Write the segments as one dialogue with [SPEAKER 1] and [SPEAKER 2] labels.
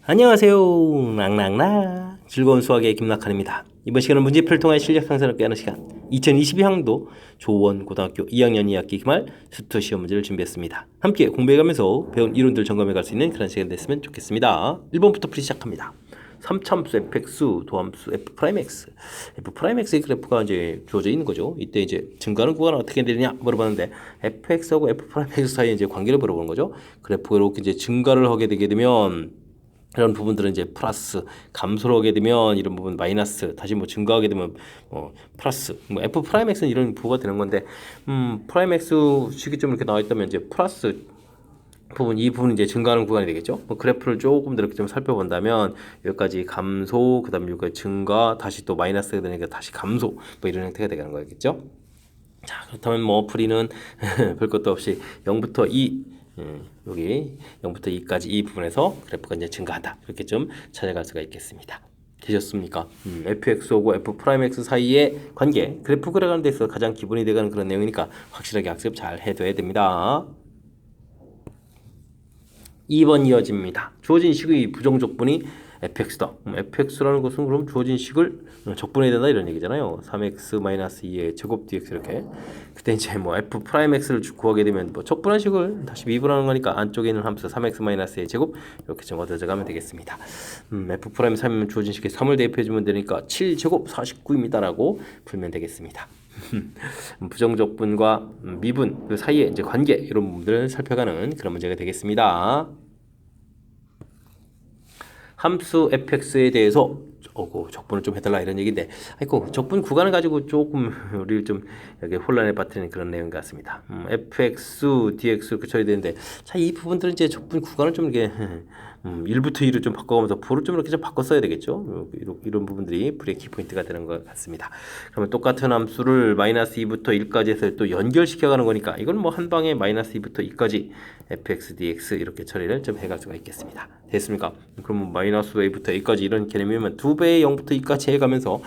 [SPEAKER 1] 안녕하세요. 낭낭낭 즐거운 수학의 김낙한입니다. 이번 시간은 문제풀이를 통해 실력 향상을 꾀하는 시간 2022학년도 조원고등학교 2학년 2학기 기말 수투 시험 문제를 준비했습니다. 함께 공부해가면서 배운 이론들 점검해갈 수 있는 그런 시간 됐으면 좋겠습니다. 1번부터 풀이 시작합니다. 3차함수 fx 도함수 f'x f'x의 그래프가 이제 주어져 있는 거죠. 이때 이제 증가하는 구간은 어떻게 되느냐 물어봤는데 fx하고 f'x 사이에 이제 관계를 물어보는 거죠. 그래프가 이렇게 이제 증가를 하게 되게 되면 이런 부분들은 이제 플러스, 감소를 하게 되면 이런 부분 마이너스, 다시 뭐 증가하게 되면 플러스, 뭐 f 프라임 x는 이런 부호가 되는 건데 프라임 x 시기점 이렇게 나와 있다면 이제 플러스 부분, 이 부분은 이제 증가하는 구간이 되겠죠. 뭐 그래프를 조금 더 이렇게 좀 살펴본다면 여기까지 감소, 그다음에 여기까지 증가, 다시 또 마이너스가 되니까 다시 감소, 뭐 이런 형태가 되는 거겠죠. 자, 그렇다면 뭐 풀이는 별 것도 없이 0부터 2 여기 0부터 2까지 이 부분에서 그래프가 이제 증가한다. 이렇게 좀 찾아갈 수가 있겠습니다. 되셨습니까? fx하고 f'x 사이의 관계, 그래프 그려가는 데 있어서 가장 기본이 되는 그런 내용이니까 확실하게 학습 잘 해둬야 됩니다. 2번 이어집니다. 주어진 식의 부정적분이 fx다. fx라는 것은 그럼 주어진 식을 적분해야 된다 이런 얘기잖아요. 3x-2의 제곱 dx 이렇게. 그때 이제 뭐 f'x를 구하게 되면 뭐 적분한 식을 다시 미분하는 거니까 안쪽에 있는 함수 3x-의 제곱 이렇게 좀 얻어져 가면 되겠습니다. f'3이면 주어진 식에 3을 대입해 주면 되니까 7제곱 49입니다라고 풀면 되겠습니다. 부정적분과 미분 그 사이의 이제 관계 이런 부분들을 살펴가는 그런 문제가 되겠습니다. 함수 fx에 대해서 적분을 좀 해달라 이런 얘기인데, 아이고 적분 구간을 가지고 조금 우리를 좀 여기 혼란에 빠뜨리는 그런 내용 같습니다. fx, dx 이렇게 처리되는데, 자, 이 부분들은 이제 적분 구간을 좀 이렇게 1부터 2를 좀 바꿔가면서 부를 좀 이렇게 좀 바꿔 써야 되겠죠. 이런 부분들이 불의 키포인트가 되는 것 같습니다. 그러면 똑같은 함수를 마이너스 2부터 1까지 해서 또 연결시켜가는 거니까 이건 뭐 한 방에 마이너스 2부터 2까지 fx, dx 이렇게 처리를 좀 해갈 수가 있겠습니다. 됐습니까? 그러면 마이너스 a부터 a까지 이런 개념이면 2배의 0부터 2까지 해가면서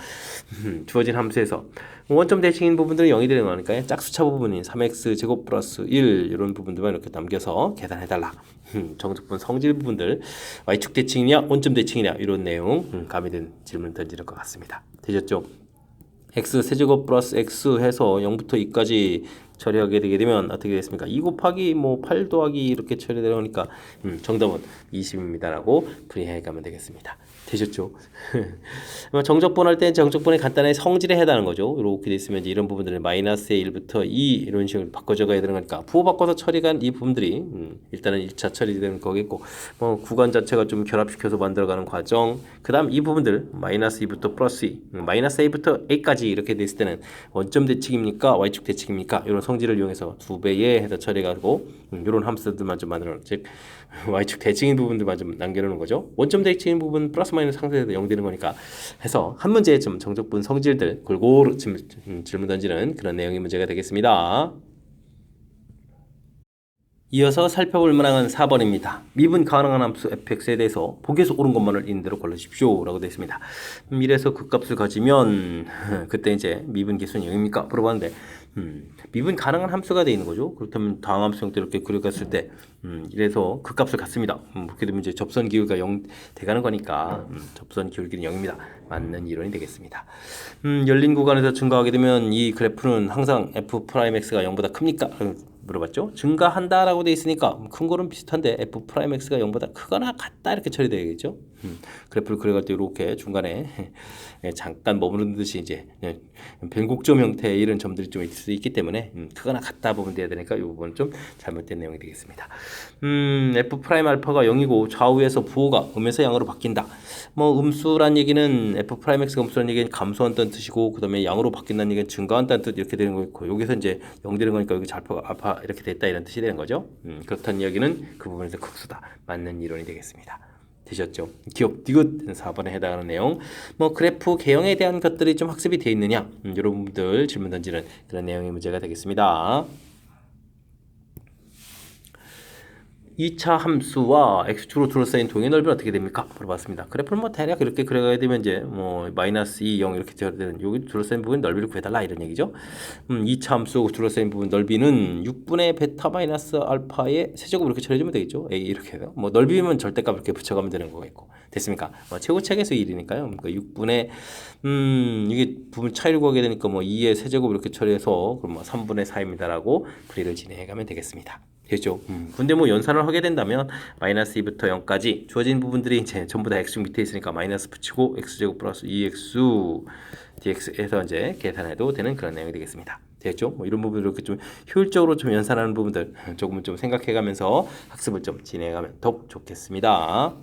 [SPEAKER 1] 주어진 함수에서 원점 대칭인 부분들은 0이 되는 거니까요. 짝수차 부분인 3x 제곱 플러스 1 이런 부분들만 이렇게 남겨서 계산해달라. 정적분 성질 부분들 y축 대칭이냐 원점 대칭이냐 이런 내용 가미된 질문 던지는 것 같습니다. 되셨죠? x 세제곱 플러스 x 해서 0부터 2까지 처리하게 되게 되면 어떻게 되겠습니까? 2 곱하기 뭐 8 더하기 이렇게 처리되다 보니까 정답은 20입니다라고 풀이해 가면 되겠습니다. 되셨죠? 정적분 할 때 정적분의 간단하게 성질에 해당하는 거죠. 이렇게 돼 있으면 이제 이런 부분들을 마이너스의 1부터 2 이런 식으로 바꿔 적어야 되는 거니까 부호 바꿔서 처리한 이 부분들이 일단은 1차 처리되는 거겠고 뭐 구간 자체가 좀 결합시켜서 만들어가는 과정 그 다음 이 부분들 마이너스 2부터 플러스 2 마이너스 a부터 a까지 이렇게 돼 있을 때는 원점 대칭입니까? y축 대칭입니까? 이런 성질을 이용해서 2배에 해서 처리하고 이런 함수들만 좀 만들어 즉 y축 대칭인 부분들만 좀 남겨놓는 거죠. 원점 대칭인 부분 플러스 마이너스 상태에서 0 되는 거니까 해서 한 문제에 좀 정적분 성질들 골고루 질문 던지는 그런 내용의 문제가 되겠습니다. 이어서 살펴볼 만한 4번입니다. 미분 가능한 함수 fx에 대해서 보기에서 옳은 것만을 있는 대로 골라주십시오 라고 되어 있습니다. 이래서 그 값을 가지면 그때 이제 미분 계수는 0입니까? 물어봤는데 미분 가능한 함수가 되어 있는 거죠. 그렇다면 다음 함수 형태로 이렇게 그려갔을 때 이래서 그 값을 갖습니다. 그렇게 되면 이제 접선 기울기가 0 돼가는 거니까 접선 기울기는 0입니다. 맞는 이론이 되겠습니다. 열린 구간에서 증가하게 되면 이 그래프는 항상 f'x가 0보다 큽니까? 물어봤죠. 증가한다라고 돼 있으니까 큰 거는 비슷한데 f'x가 0보다 크거나 같다 이렇게 처리되겠죠. 그래프를 그려갈 때 이렇게 중간에 잠깐 머무르는 듯이 이제 변곡점 형태의 이런 점들이 좀 있을 수 있기 때문에 크거나 같다 부분 돼야 되니까 이 부분은 좀 잘못된 내용이 되겠습니다. f'알파가 0이고 좌우에서 부호가 음에서 양으로 바뀐다. 뭐 음수란 얘기는 f'x가 음수란 얘기는 감소한다는 뜻이고 그 다음에 양으로 바뀐다는 얘기는 증가한다는 뜻 이렇게 되는 거고 여기서 이제 0 되는 거니까 여기 좌표가 알파 이렇게 됐다 이런 뜻이 되는 거죠. 그렇다는 이야기는 그 부분에서 극수다. 맞는 이론이 되겠습니다. 되셨죠? 기억 디귿 4번에 해당하는 내용 뭐 그래프 개형에 대한 것들이 좀 학습이 되어 있느냐 이런 부분들 질문 던지는 그런 내용의 문제가 되겠습니다. 2차 함수와 x축으로 둘러싸인 동의 넓이는 어떻게 됩니까? 물어봤습니다. 그래프를 뭐 대략 이렇게 그려가야 되면 이제 뭐 마이너스 2, 0 이렇게 되는 여기 둘러싸인 부분 넓이를 구해달라 이런 얘기죠. 2차 함수 둘러싸인 부분 넓이는 6분의 베타 마이너스 알파의 세제곱 이렇게 처리해주면 되겠죠. A 이렇게 해서 뭐 넓이면 절대값 이렇게 붙여가면 되는 거겠고 됐습니까? 뭐 최고책에서 1이니까요. 그러니까 6분의 이게 부분 차이를 구하게 되니까 뭐 2의 세제곱 이렇게 처리해서 그럼 뭐 3분의 4입니다라고 풀이를 진행해가면 되겠습니다. 되죠. 근데 뭐 연산을 하게 된다면 마이너스 2부터 0까지 주어진 부분들이 이제 전부 다 x축 밑에 있으니까 마이너스 붙이고 x제곱 플러스 2x dx에서 이제 계산해도 되는 그런 내용이 되겠습니다. 됐죠? 뭐 이런 부분을 이렇게 좀 효율적으로 좀 연산하는 부분들 조금은 좀 생각해가면서 학습을 좀 진행하면 더 좋겠습니다.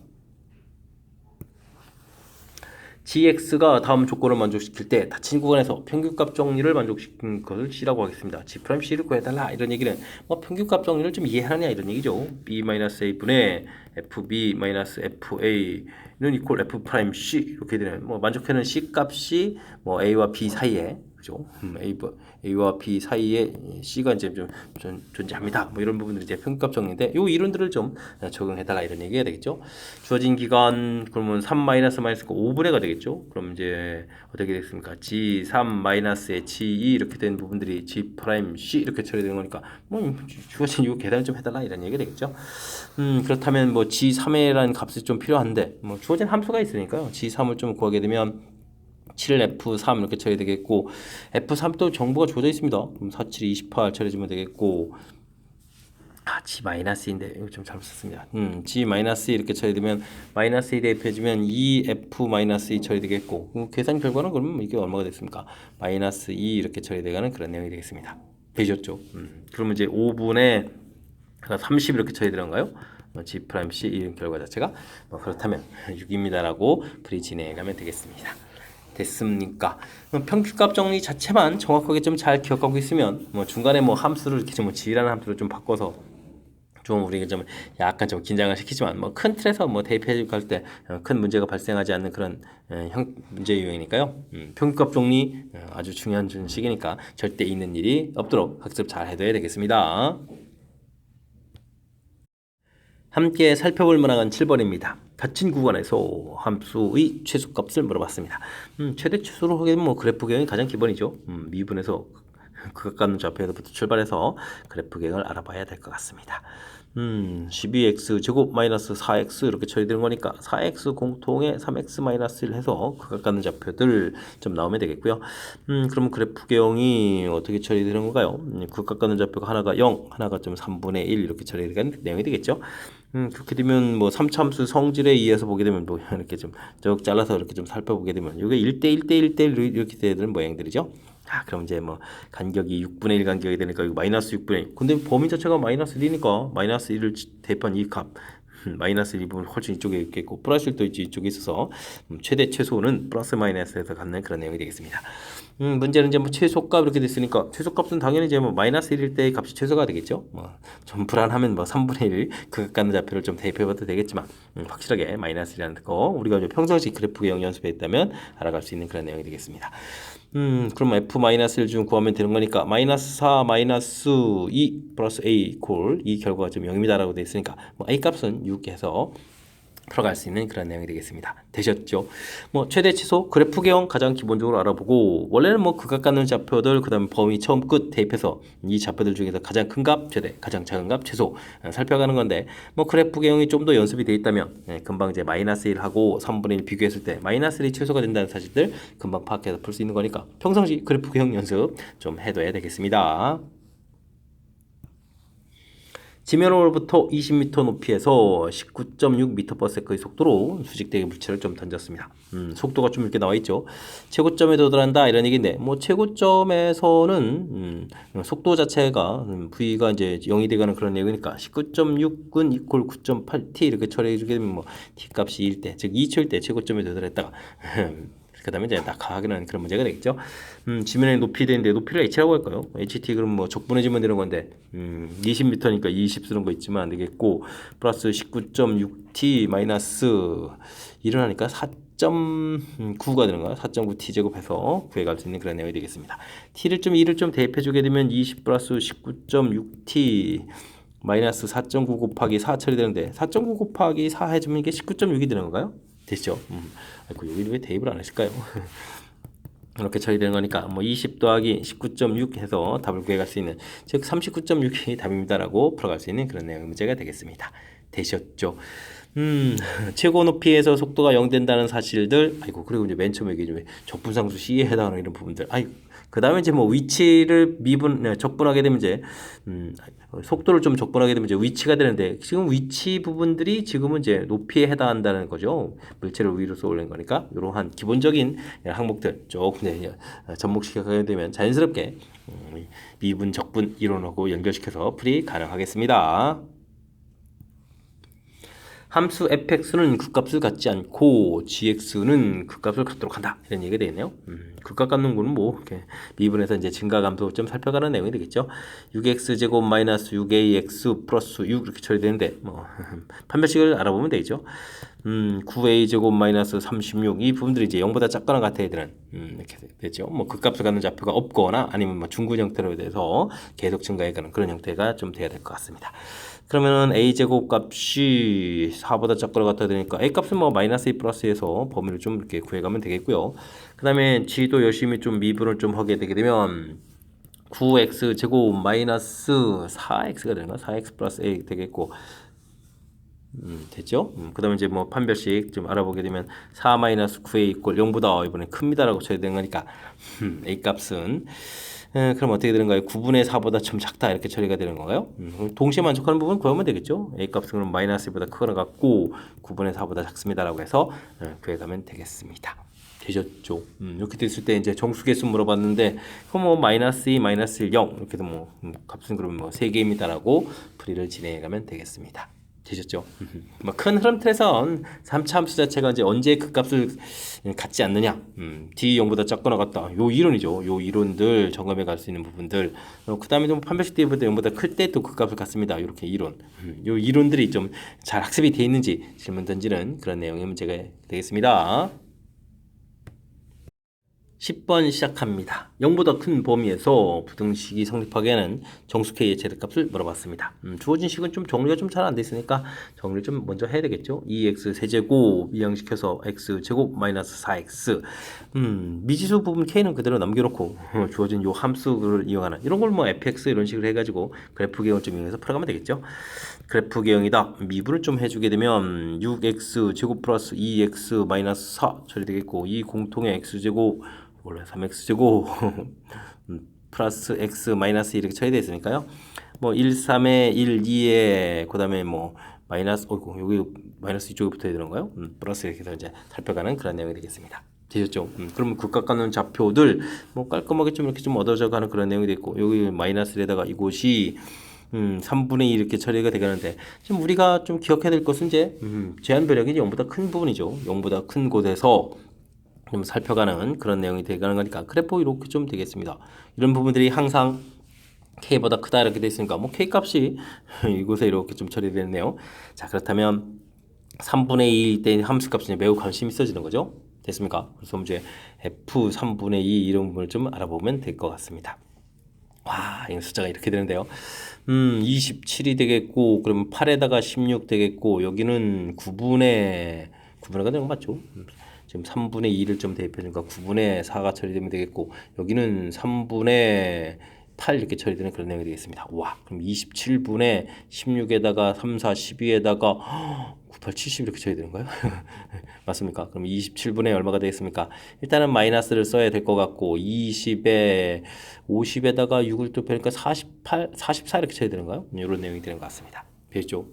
[SPEAKER 1] gx가 다음 조건을 만족시킬 때 닫힌 구간에서 평균값 정리를 만족시킨 것을 c라고 하겠습니다. g'c를 구해달라 이런 얘기는 뭐 평균값 정리를 좀 이해하느냐 이런 얘기죠. b-a분의 fb-fa는 이퀄 f'c 이렇게 되는 뭐 만족하는 c 값이 뭐 a와 b 사이에 그죠? A와 B 사이에 C가 이제 좀 존재합니다. 뭐 이런 부분들이 이제 평균값 정리인데 요 이론들을 좀 적용해달라 이런 얘기가 되겠죠. 주어진 기간 그러면 3 마이너스 5분의가 되겠죠. 그럼 이제 어떻게 되겠습니까? G3-의 G2 이렇게 된 부분들이 G'C 이렇게 처리되는 거니까 뭐 주어진 요 계산을 좀 해달라 이런 얘기가 되겠죠. 그렇다면 뭐 G3이라는 값이 좀 필요한데 뭐 주어진 함수가 있으니까요. G3을 좀 구하게 되면 7F3 이렇게 처리되겠고 F3도 정보가 주어져 있습니다. 그럼 47, 28 처리해주면 되겠고 G-인데 이거 좀 잘못 썼습니다. G- 이렇게 처리되면 마이너스 2 대입해주면 2F-2 처리되겠고 계산 결과는 그러면 이게 얼마가 됐습니까? 마이너스 2 이렇게 처리되가는 그런 내용이 되겠습니다. 되셨죠? 그러면 이제 5분의 30 이렇게 처리되는가요? G'(C) 이 결과 자체가 그렇다면 6입니다라고 풀이 진행해가면 되겠습니다. 됐습니까? 평균값 정리 자체만 정확하게 좀 잘 기억하고 있으면 뭐 중간에 뭐 함수를 이렇게 좀 G라는 함수를 좀 바꿔서 좀 우리가 좀 약간 좀 긴장을 시키지만 뭐 큰 틀에서 뭐 대입해 갈 때 큰 문제가 발생하지 않는 그런 문제 유형이니까요. 평균값 정리 아주 중요한 시기니까 절대 있는 일이 없도록 학습 잘 해둬야 되겠습니다. 함께 살펴볼 만한 7번입니다. 닫힌 구간에서 함수의 최소값을 물어봤습니다. 최대 최소로 하게 되면 뭐 그래프 계형이 가장 기본이죠. 미분에서 극각각는 좌표에서부터 출발해서 그래프 계형을 알아봐야 될 것 같습니다. 12x 제곱 마이너스 4x 이렇게 처리되는 거니까 4x 공통에 3x 마이너스 1 해서 극각각는 좌표들 좀 나오면 되겠고요. 그럼 그래프 계형이 어떻게 처리되는 건가요? 극각각는 좌표가 하나가 0, 하나가 좀 3분의 1 이렇게 처리되는 내용이 되겠죠. 그렇게 되면 뭐 3참수 성질에 의해서 보게 되면 뭐 이렇게 좀 쭉 잘라서 이렇게 좀 살펴보게 되면 이게 1대1 대1 이렇게 되는 모양들이죠. 그럼 이제 뭐 간격이 6분의 1 간격이 되니까 이거 마이너스 6분의 1. 근데 범위 자체가 마이너스 1이니까 마이너스 1을 대입한 이 값. 마이너스 1이 부분 훨씬 이쪽에 있겠고 플러스 1도 이쪽에 있어서 최대 최소는 플러스 마이너스에서 갖는 그런 내용이 되겠습니다. 문제는 이제 뭐 최소값 이렇게 됐으니까 최소값은 당연히 이제 뭐 마이너스 1일 때의 값이 최소가 되겠죠. 뭐 좀 불안하면 뭐 3분의 1 극각각는 좌표를 좀 대입해봐도 되겠지만 확실하게 마이너스 1이라는 거 우리가 이제 평상시 그래프 계형 연습했다면 알아갈 수 있는 그런 내용이 되겠습니다. 그럼 F-1 중 구하면 되는 거니까 마이너스 4 마이너스 2 플러스 A 이퀄 이 결과가 좀 0입니다라고 되어 있으니까 뭐 A 값은 6 해서 풀어갈 수 있는 그런 내용이 되겠습니다. 되셨죠? 뭐 최대 최소 그래프 계형 가장 기본적으로 알아보고 원래는 뭐 극각각는 좌표들 그다음에 범위 처음 끝 대입해서 이 좌표들 중에서 가장 큰 값 최대, 가장 작은 값 최소 살펴가는 건데 뭐 그래프 계형이 좀 더 연습이 돼 있다면 금방 이제 마이너스 1하고 3분의 1 비교했을 때 마이너스 1이 최소가 된다는 사실들 금방 파악해서 풀 수 있는 거니까 평상시 그래프 계형 연습 좀 해둬야 되겠습니다. 지면으로부터 20m 높이에서 19.6m/s의 속도로 수직되게 물체를 좀 던졌습니다. 속도가 좀 이렇게 나와 있죠. 최고점에 도달한다 이런 얘기인데 뭐 최고점에서는 속도 자체가 v가 이제 0이 돼가는 그런 내용이니까 19.6은 이퀄 9.8t 이렇게 처리해 주게 되면 뭐 t 값이 1일 때, 즉 2초일 때 최고점에 도달했다가 그 다음에 이제 낙하하게는 그런 문제가 되겠죠. 지면의 높이 되는데 높이를 h라고 할까요? ht 그럼 뭐 적분해지면 되는 건데 20m니까 20 쓰는 거 있지만 안 되겠고 플러스 19.6t 마이너스 일어나니까 4.9가 되는 거야. 4.9t 제곱해서 구해갈 수 있는 그런 내용이 되겠습니다. t를 좀 2를 좀 대입해 주게 되면 20 플러스 19.6t 마이너스 4.9 곱하기 4 처리되는데 4.9 곱하기 4 해주면 이게 19.6이 되는 건가요? 됐죠? 아이고 여기 왜 대입을 안 했을까요? 이렇게 처리되는 거니까 뭐 20 더하기 19.6 해서 답을 구해갈 수 있는, 즉 39.6이 답입니다라고 풀어갈 수 있는 그런 내용의 문제가 되겠습니다. 되셨죠? 최고 높이에서 속도가 0 된다는 사실들. 아이고, 그리고 이제 맨 처음에 얘기해 적분상수 C에 해당하는 이런 부분들. 아이고, 그 다음에 이제 뭐 위치를 적분하게 되면 이제 속도를 좀 적분하게 되면 이제 위치가 되는데, 지금 위치 부분들이 지금은 이제 높이에 해당한다는 거죠. 물체를 위로 쏠는 거니까 이러한 기본적인 항목들 조금 접목시켜가게 되면 자연스럽게 미분 적분 이론하고 연결시켜서 풀이 가능하겠습니다. 함수 fx는 극값을 갖지 않고 gx는 극값을 갖도록 한다, 이런 얘기가 되겠네요. 극값 갖는 거는 뭐 이렇게 미분에서 이제 증가감도 좀 살펴가는 내용이 되겠죠. 6x 제곱 마이너스 6ax 플러스 6 이렇게 처리되는데 뭐 판별식을 알아보면 되겠죠. 9a 제곱 마이너스 36 이 부분들이 이제 0보다 작거나 같아야 되는 이렇게 되죠. 뭐 극값을 갖는 좌표가 없거나 아니면 뭐 중근 형태로 돼서 계속 증가해가는 그런 형태가 좀 돼야 될 것 같습니다. 그러면은 a제곱 값이 4보다 작거나 같아야 되니까 a 값은 뭐 마이너스 2 플러스에서 범위를 좀 이렇게 구해가면 되겠고요. 그 다음에 g도 열심히 좀 미분을 좀 하게 되게 되면 9x 제곱 마이너스 4x가 되는가? 4x 플러스 a 되겠고, 됐죠? 그 다음에 이제 뭐 판별식 좀 알아보게 되면 4 마이너스 9a 이꼴 0보다 이번에 큽니다라고 쳐야 되는 거니까 a 값은 그럼 어떻게 되는 거예요? 9분의 4보다 좀 작다 이렇게 처리가 되는 건가요? 동시에 만족하는 부분 구하면 되겠죠? a 값은 그럼 마이너스 2보다 크거나 같고 9분의 4보다 작습니다라고 해서 구해가면 되겠습니다. 되셨죠? 이렇게 됐을 때 이제 정수계수 물어봤는데 그럼 뭐 마이너스 2, 마이너스 1, 0 이렇게 되면 뭐 값은 그러면 뭐 3개입니다라고 풀이를 진행해가면 되겠습니다. 되셨죠? 뭐 큰 흐름 틀에선 3차 함수 자체가 이제 언제 극값을 갖지 않느냐, d 0보다 작거나 같다, 요 이론이죠. 요 이론들 점검해 갈 수 있는 부분들. 그 다음에 좀 판별식 d보다 0보다 클 때 또 극값을 갖습니다. 이렇게 이론. 요 이론들이 좀 잘 학습이 돼 있는지 질문 던지는 그런 내용의 문제가 되겠습니다. 10번 시작합니다. 0보다 큰 범위에서 부등식이 성립하게 하는 정수 K의 최대값을 물어봤습니다. 주어진 식은 좀 정리가 좀 잘 안 돼 있으니까 정리를 좀 먼저 해야 되겠죠. 2x 세제곱 이항시켜서 x 제곱 마이너스 4x. 미지수 부분 K는 그대로 남겨놓고 주어진 요 함수를 이용하는 이런 걸 뭐 fx 이런 식으로 해가지고 그래프 개형을 좀 이용해서 풀어가면 되겠죠. 그래프 개형이다. 미분을 좀 해주게 되면 6x 제곱 플러스 2x 마이너스 4 처리되겠고, 이 공통의 x제곱 원래 3x제곱 플러스 x 마이너스 이렇게 처리되어 있으니까요. 뭐 1, 3에 1, 2에 그 다음에 뭐 마이너스, 여기 마이너스 이쪽에 붙어야 되는 거요. 플러스 이렇게 해서 이제 살펴가는 그런 내용이 되겠습니다. 되셨죠? 그러면 극값 갖는 좌표들 뭐 깔끔하게 좀 이렇게 좀 얻어져 가는 그런 내용이 되고, 여기 마이너스에다가 이곳이 3분의 2 이렇게 처리가 되겠는데, 지금 우리가 좀 기억해야 될 것은 이제 제한 변력이 0보다 큰 부분이죠. 0보다 큰 곳에서 좀 살펴가는 그런 내용이 되가는 거니까 그래프 이렇게 좀 되겠습니다. 이런 부분들이 항상 K보다 크다 이렇게 되어 있으니까 뭐 K 값이 이곳에 이렇게 좀 처리되네요. 자, 그렇다면 3분의 2일 때 함수 값이 매우 관심이 있어지는 거죠. 됐습니까? 그래서 이제 F 3분의 2 이런 부분을 좀 알아보면 될 것 같습니다. 와, 이 숫자가 이렇게 되는데요. 27이 되겠고, 그러면 8에다가 16 되겠고, 여기는 9분의 되는 거 맞죠? 지금 3분의 2를 좀 대입해주니까 9분의 4가 처리되면 되겠고, 여기는 3분의 8 이렇게 처리되는 그런 내용이 되겠습니다. 와, 그럼 27분의 16에다가 3, 4, 12에다가 9, 8, 70 이렇게 처리되는 거예요? 맞습니까? 그럼 27분의 얼마가 되겠습니까? 일단은 마이너스를 써야 될 것 같고, 20에 50에다가 6을 또 빼니까 48, 44 이렇게 처리되는 거예요? 이런 내용이 되는 것 같습니다. 되죠?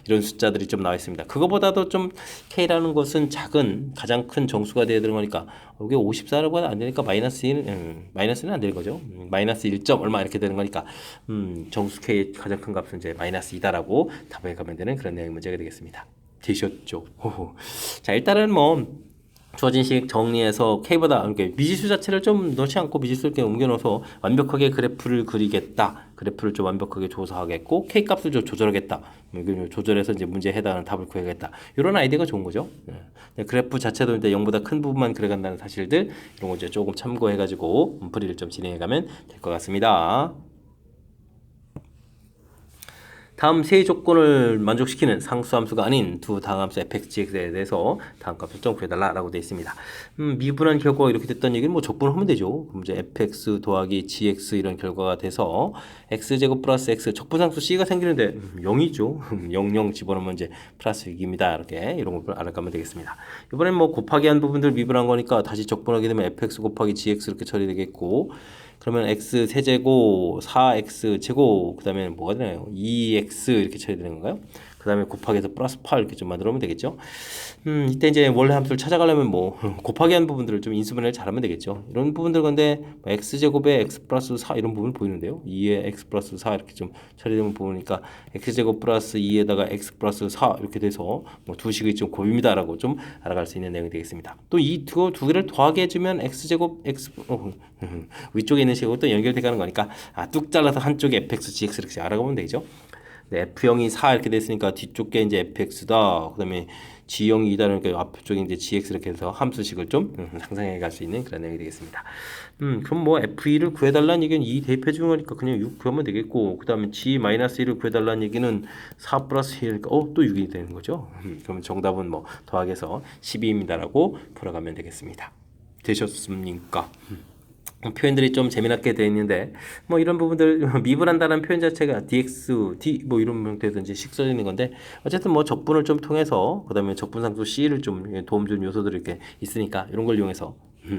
[SPEAKER 1] 이런 숫자들이 좀 나와 있습니다. 그거보다도 좀 K라는 것은 작은 가장 큰 정수가 되어야 되는 거니까, 이게 54보다 안 되니까 마이너스는 안 되는 거죠. 마이너스 1. 얼마 이렇게 되는 거니까 정수 K의 가장 큰 값은 이제 마이너스 2다라고 답에 가면 되는 그런 내용의 문제가 되겠습니다. 되셨죠? 자, 일단은 뭐 주어진 식 정리해서 K보다 그러니까 미지수 자체를 좀 넣지 않고 미지수를 이렇게 옮겨 넣어서 완벽하게 그래프를 그리겠다. 그래프를 좀 완벽하게 조사하겠고 K 값을 좀 조절하겠다. 조절해서 이제 문제에 해당하는 답을 구해야겠다. 이런 아이디어가 좋은 거죠. 그래프 자체도 이제 0보다 큰 부분만 그려간다는 사실들, 이런 거 이제 조금 참고해가지고 풀이를 좀 진행해가면 될 것 같습니다. 다음 세 조건을 만족시키는 상수함수가 아닌 두 다항함수 fx, gx에 대해서 다음 값을 좀 구해달라라고 되어 있습니다. 미분한 결과가 이렇게 됐다는 얘기는 뭐 적분을 하면 되죠. 그럼 이제 fx 더하기 gx 이런 결과가 돼서 x제곱 플러스 x 적분상수 c가 생기는데 0이죠. 0 집어넣으면 이제 플러스 6입니다. 이렇게 이런 걸 알아가면 되겠습니다. 이번엔 뭐 곱하기 한 부분들 미분한 거니까 다시 적분하게 되면 fx 곱하기 gx 이렇게 처리되겠고, 그러면 x 세제곱 4x 제곱 그 다음에 뭐가 되나요? 2x 이렇게 처리되는 건가요? 그 다음에 곱하기해서 플러스 8 이렇게 좀 만들어 놓으면 되겠죠. 이때 이제 원래 함수를 찾아가려면 뭐 곱하기 한 부분들을 좀 인수분해를 잘하면 되겠죠. 이런 부분들 건데 x제곱에 x 플러스 4 이런 부분 보이는데요. 2에 x 플러스 4 이렇게 좀 처리되면 보니까 x제곱 플러스 2에다가 x 플러스 4 이렇게 돼서 뭐 두 식이 좀 곱입니다라고 좀 알아갈 수 있는 내용이 되겠습니다. 또 이 두 개를 더하게 해주면 x제곱 x 위쪽에 있는 식하고 또 연결돼 가는 거니까 뚝 잘라서 한쪽에 fx, gx 이렇게 알아가면 되죠. 네, F형이 4 이렇게 됐으니까 뒤쪽 게 이제 fx다. 그다음에 G형이 2다. 그러니까 앞쪽에 이제 gx 이렇게 해서 함수식을 좀 상상해 갈 수 있는 그런 내용이 되겠습니다. 그럼 뭐 f2를 구해달라는 얘기는 2 대입해 주는 거니까 그냥 6 구하면 되겠고, 그다음에 g-1을 구해달라는 얘기는 4 플러스 1이니까 또 6이 되는 거죠. 그러면 정답은 뭐 더하기해서 12입니다라고 풀어가면 되겠습니다. 되셨습니까? 표현들이 좀 재미나게 되어 있는데 뭐 이런 부분들 미분한다는 표현 자체가 dx, d 뭐 이런 형태든지 식 써지는 건데 어쨌든 뭐 적분을 좀 통해서 그다음에 적분상수 c를 좀 도움 주는 요소들이 이렇게 있으니까 이런 걸 이용해서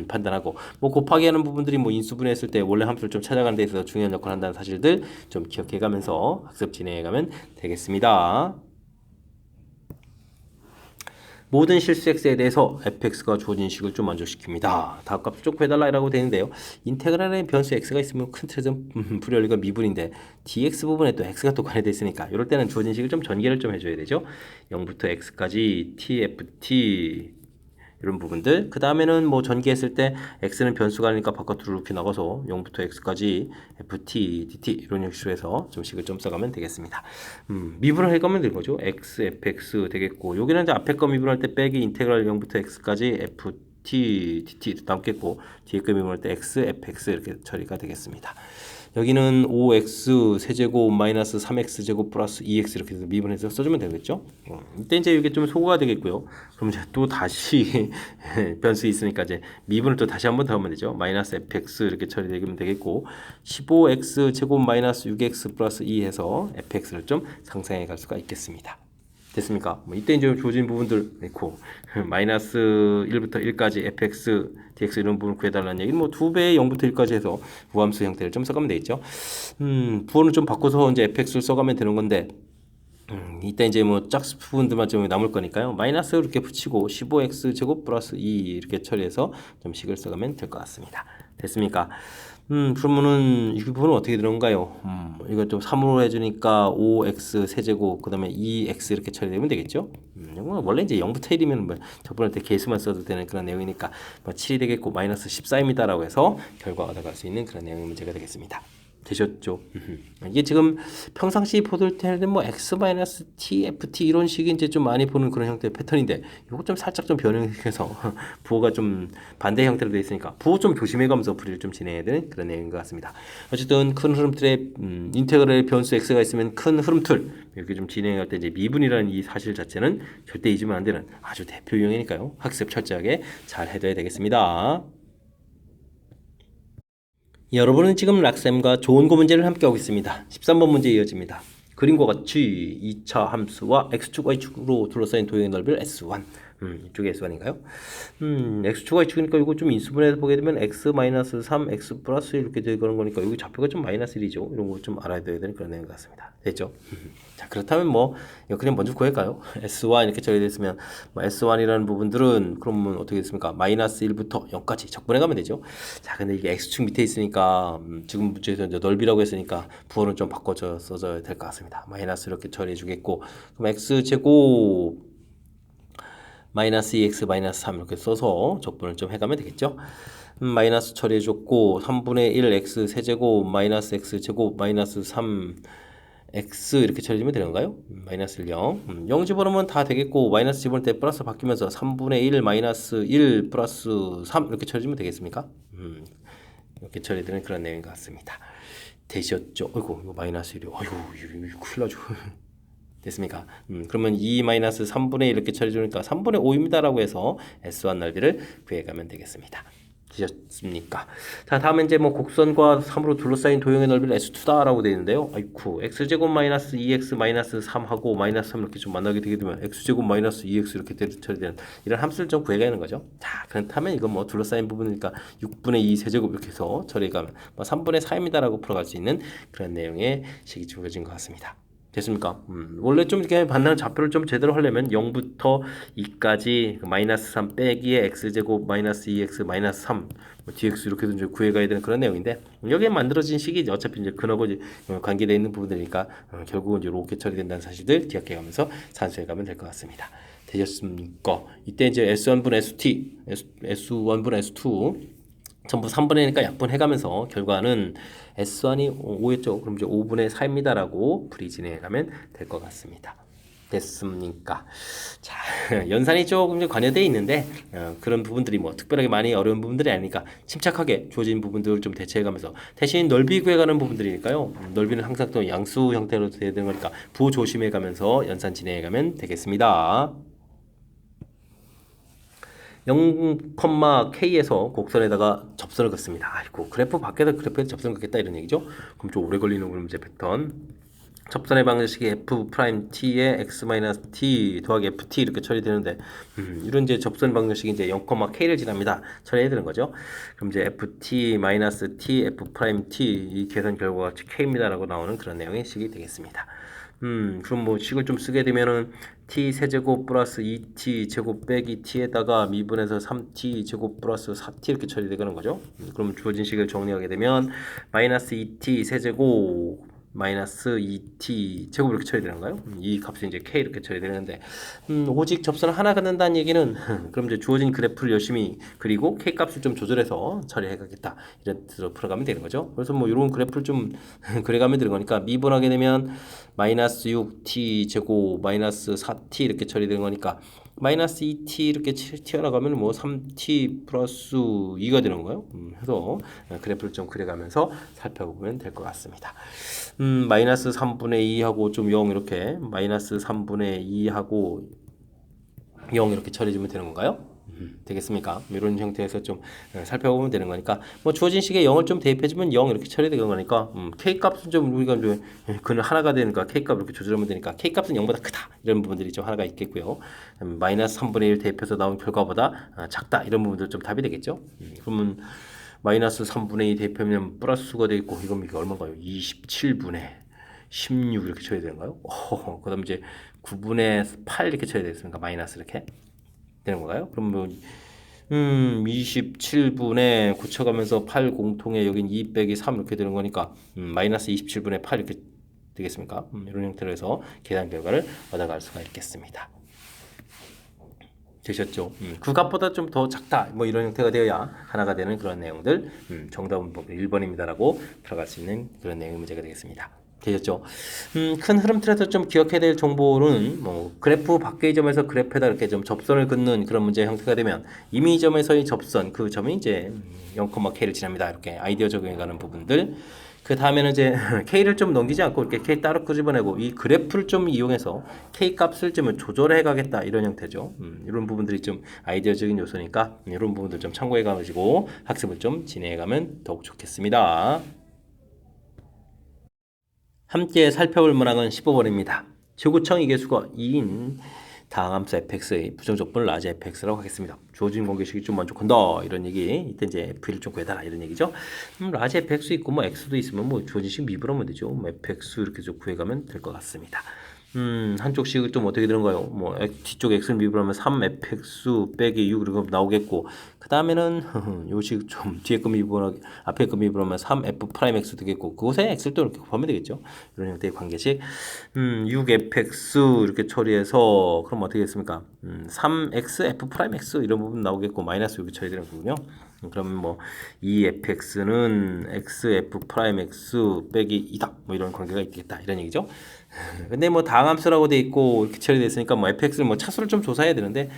[SPEAKER 1] 판단하고 뭐 곱하기 하는 부분들이 뭐 인수분해했을 때 원래 함수를 좀 찾아가는 데 있어서 중요한 역할을 한다는 사실들 좀 기억해 가면서 학습 진행해 가면 되겠습니다. 모든 실수 x에 대해서 fx가 주어진 식을 좀 만족시킵니다. 다음 값을 좀 구해달라고 되는데요. 인테그랄에 변수 x가 있으면 큰 틀에서 불여일가 미분인데 dx 부분에 또 x가 또 관여되어 있으니까 이럴 때는 주어진 식을 좀 전개를 좀 해줘야 되죠. 0부터 x까지 tft 이런 부분들. 그 다음에는 뭐 전개했을 때 x는 변수가 아니니까 바깥으로 이렇게 나가서 0부터 x까지 ft, dt 이런 형식으로 해서 좀 식을 좀 써가면 되겠습니다. 미분을 해가면 되는 거죠. x, fx 되겠고, 여기는 이제 앞에 거 미분할 때 빼기 인테그랄 0부터 x까지 ft, dt 남겠고, 뒤에 거 미분할 때 x, fx 이렇게 처리가 되겠습니다. 여기는 5x 세제곱 마이너스 3x 제곱 플러스 2x 이렇게 해서 미분해서 써주면 되겠죠. 이때 이제 이게 좀 소거가 되겠고요. 그럼 이제 또 다시 변수 있으니까 이제 미분을 또 다시 한번 더 하면 되죠. 마이너스 fx 이렇게 처리되면 되겠고 15x 제곱 마이너스 6x 플러스 2 해서 fx를 좀 상상해 갈 수가 있겠습니다. 됐습니까? 뭐 이때 이제 주어진 부분들 있고 마이너스 1부터 1까지 fx, dx 이런 부분을 구해달라는 얘기는 뭐 2배의 0부터 1까지 해서 무함수 형태를 좀 써가면 되겠죠. 부호는 좀 바꿔서 이제 fx를 써가면 되는 건데 이때 이제 뭐 짝수 부분들만 좀 남을 거니까요. 마이너스 이렇게 붙이고 15x 제곱 플러스 2 이렇게 처리해서 좀 식을 써가면 될 것 같습니다. 됐습니까? 그러면은 이 부분은 어떻게 되는가요? 이거 좀 3으로 해주니까 5x 세제곱 그 다음에 2x 이렇게 처리되면 되겠죠? 원래 이제 0부터 1이면 뭐 적분할 때 개수만 써도 되는 그런 내용이니까 뭐 7이 되겠고 마이너스 14입니다 라고 해서 결과가 나갈 수 있는 그런 내용의 문제가 되겠습니다. 되셨죠? 이게 지금 평상시 보들 때는 뭐 x-tft 이런 식이 이제 좀 많이 보는 그런 형태의 패턴인데 이거 좀 살짝 좀 변형해서 부호가 좀 반대 형태로 되어 있으니까 부호 좀 조심해가면서 풀이를 좀 진행해야 되는 그런 내용인 것 같습니다. 어쨌든 큰 흐름틀에 인테그랄의 변수 x가 있으면 큰 흐름틀 이렇게 좀 진행할 때 이제 미분이라는 이 사실 자체는 절대 잊으면 안 되는 아주 대표 유형이니까요. 학습 철저하게 잘 해둬야 되겠습니다. 여러분은 지금 락쌤과 좋은 거 문제를 함께하고 있습니다. 13번 문제 이어집니다. 그림과 같이 2차 함수와 x축, y축으로 둘러싸인 도형의 넓이를 S1 이쪽이 S1인가요? x축, y축이니까 이거 좀 인수분해해서 보게 되면 x-3, x 플러스 이렇게 되는 거니까 여기 좌표가 좀 마이너스 1이죠. 이런 거 좀 알아야 되는 그런 내용 같습니다. 됐죠? 자, 그렇다면 뭐 이거 그냥 먼저 구할까요? S1 이렇게 정해졌으면 뭐 S1이라는 부분들은 그러면 어떻게 됐습니까? 마이너스 1부터 0까지 적분해 가면 되죠. 자, 근데 이게 x축 밑에 있으니까 지금 문제에서 이제 넓이라고 했으니까 부호는 좀 바꿔서 써줘야 될 것 같습니다. 마이너스 이렇게 처리해 주겠고 그럼 x제곱 마이너스 2x 마이너스 3 이렇게 써서 적분을 좀 해가면 되겠죠. 마이너스 처리해줬고 3분의 1 x 세제곱 마이너스 x 제곱 마이너스 3 x 이렇게 처리해주면 되는 건가요? 마이너스 1 0 0 집어넣으면 다 되겠고 마이너스 집어넣을 때 플러스 바뀌면서 3분의 1 마이너스 1 플러스 3 이렇게 처리해주면 되겠습니까? 이렇게 처리되는 그런 내용인 것 같습니다. 되셨죠? 어이구 이거 마이너스 1이 어이구 이거 큰일 나죠. 됐습니까? 그러면 2-3분의 1 이렇게 처리해 주니까 3분의 5입니다라고 해서 S1 넓이를 구해가면 되겠습니다. 되셨습니까? 자, 다음에 이제 뭐 곡선과 3으로 둘러싸인 도형의 넓이를 S2다라고 되어 있는데요. 아이쿠, x제곱 마이너스 2x 마이너스 3하고 마이너스 3 이렇게 좀 만나게 되게 되면 x제곱 마이너스 2x 이렇게 처리되는 이런 함수를 좀 구해가는 거죠. 자, 그렇다면 이건 뭐 둘러싸인 부분이니까 6분의 2 세제곱 이렇게 해서 처리해가면 뭐 3분의 4입니다라고 풀어갈 수 있는 그런 내용의 식이 주어진 것 같습니다. 됐습니까? 원래 좀 이렇게 반대로 좌표를 좀 제대로 하려면 0부터 2까지 마이너스 3 빼기에 x제곱 마이너스 2x 마이너스 3 뭐 dx 이렇게 해서 이제 구해가야 되는 그런 내용인데 여기에 만들어진 식이 어차피 이제 근하고 관계되어 있는 부분들이니까 결국은 이제 이렇게 처리된다는 사실들 기억해가면서 산수해가면 될 것 같습니다. 되셨습니까? 이때 이제 S1분 ST, S1분 S2 전부 3분의 1이니까 약분해가면서 결과는 S1이 5였죠. 그럼 이제 5분의 4입니다라고 풀이 진행해가면 될 것 같습니다. 됐습니까? 자, 연산이 조금 좀 관여되어 있는데 그런 부분들이 뭐 특별하게 많이 어려운 부분들이 아니니까 침착하게 주어진 부분들을 좀 대체해가면서 대신 넓이 구해가는 부분들이니까요. 넓이는 항상 또 양수 형태로 돼야 되는 거니까 부호 조심해가면서 연산 진행해가면 되겠습니다. 0,K에서 곡선에다가 접선을 긋습니다. 아이고 그래프 밖에서 그래프에 접선을 긋겠다 이런 얘기죠. 그럼 좀 오래 걸리는 문제 패턴. 접선의 방정식이 f'(t에 x-t 더하기 ft 이렇게 처리되는데 이런 이제 접선 방정식이 이제 0,K를 지납니다. 처리해야 되는 거죠. 그럼 이제 ft-t f'(t) 이 계산 결과가 K입니다라고 나오는 그런 내용의 식이 되겠습니다. 그럼 뭐 식을 좀 쓰게 되면은 t 세제곱 플러스 2t 제곱 빼기 t에다가 미분해서 3t 제곱 플러스 4t 이렇게 처리되는 거죠. 그럼 주어진 식을 정리하게 되면 마이너스 2t 세제곱 마이너스 2t 제곱 이렇게 처리되는가요? 이 값이 이제 k 이렇게 처리되는데 오직 접선을 하나 갖는다는 얘기는 그럼 이제 주어진 그래프를 열심히 그리고 k 값을 좀 조절해서 처리해 가겠다 이런 뜻으로 풀어가면 되는 거죠. 그래서 뭐 이런 그래프를 좀 그려가면 되는 거니까 미분하게 되면 마이너스 6t 제곱 마이너스 4t 이렇게 처리되는 거니까 마이너스 2t 이렇게 튀어나가면 뭐 3t 플러스 2가 되는 거예요. 그래서 그래프를 좀 그려가면서 살펴보면 될 것 같습니다. 마이너스 3분의 2하고 좀 0 이렇게 마이너스 3분의 2하고 0 이렇게 처리해주면 되는 건가요? 되겠습니까? 이런 형태에서 좀 살펴보면 되는 거니까 뭐 주어진 식에 0을 좀 대입해주면 0 이렇게 처리되는 거니까 k 값은 좀 우리가 이제 그는 하나가 되니까 k 값 이렇게 조절하면 되니까 k 값은 0보다 크다 이런 부분들이 좀 하나가 있겠고요. 마이너스 3분의 1 대입해서 나온 결과보다 작다 이런 부분들 좀 답이 되겠죠. 그러면 마이너스 3분의 2 대입하면 플러스가 되어 있고 이건 이게 얼마인가요? 27분의 16 이렇게 쳐야 되는가요? 그 다음 이제 9분의 8 이렇게 쳐야 되겠습니까? 마이너스 이렇게 되는 건가요? 그럼 뭐 27분에 고쳐가면서 8 공통에 여긴 2 빼기 3 이렇게 되는 거니까 마이너스 27분의 8 이렇게 되겠습니까? 이런 형태로 해서 계산 결과를 얻어갈 수가 있겠습니다. 되셨죠? 그 값보다 좀 더 작다 뭐 이런 형태가 되어야 하나가 되는 그런 내용들 정답은 1번입니다라고 들어갈 수 있는 그런 내용의 문제가 되겠습니다. 되셨죠? 큰 흐름 틀에서 좀 기억해야 될 정보는 뭐 그래프 밖의 점에서 그래프에다 이렇게 좀 접선을 긋는 그런 문제 형태가 되면 이미 점에서의 접선 그 점이 이제 0,K를 지납니다. 이렇게 아이디어 적용해가는 부분들. 그 다음에는 이제 K를 좀 넘기지 않고 이렇게 K 따로 끄집어내고 이 그래프를 좀 이용해서 K 값을 좀 조절해 가겠다 이런 형태죠. 이런 부분들이 좀 아이디어적인 요소니까 이런 부분들 좀 참고해 가지고 학습을 좀 진행해 가면 더욱 좋겠습니다. 함께 살펴볼 문항은 15번입니다. 지구청 이계수가 2인 다항함수 fx의 부정적분을 라지 fx라고 하겠습니다. 주어진 관계식이 좀 만족한다 이런 얘기. 이때 이제 f를 좀 구해달라 이런 얘기죠. 라지 fx 있고 뭐 x도 있으면 뭐 주어진 식 미분하면 되죠. 뭐 fx 이렇게 좀 구해가면 될 것 같습니다. 한쪽 식이 좀 어떻게 되는가요? 뭐 뒤쪽 x를 미분하면 3fx 빼기 6 이렇게 나오겠고 그 다음에는 요식 좀 뒤에 거 미분하기 앞에 거 미분하면 3f'x 되겠고 그곳에 x를 또 이렇게 곱하면 되겠죠. 이런 형태의 관계식 6fx 이렇게 처리해서 그럼 어떻게 됐습니까? 3x f'x 이런 부분 나오겠고 마이너스 6이 처리되는 거군요. 그러면 뭐 2fx는 xf'x 빼기 2다 뭐 이런 관계가 있겠다 이런 얘기죠. 근데 뭐 다항함수라고 돼 있고 이렇게 처리됐으니까 뭐 fx를 뭐 차수를 좀 조사해야 되는데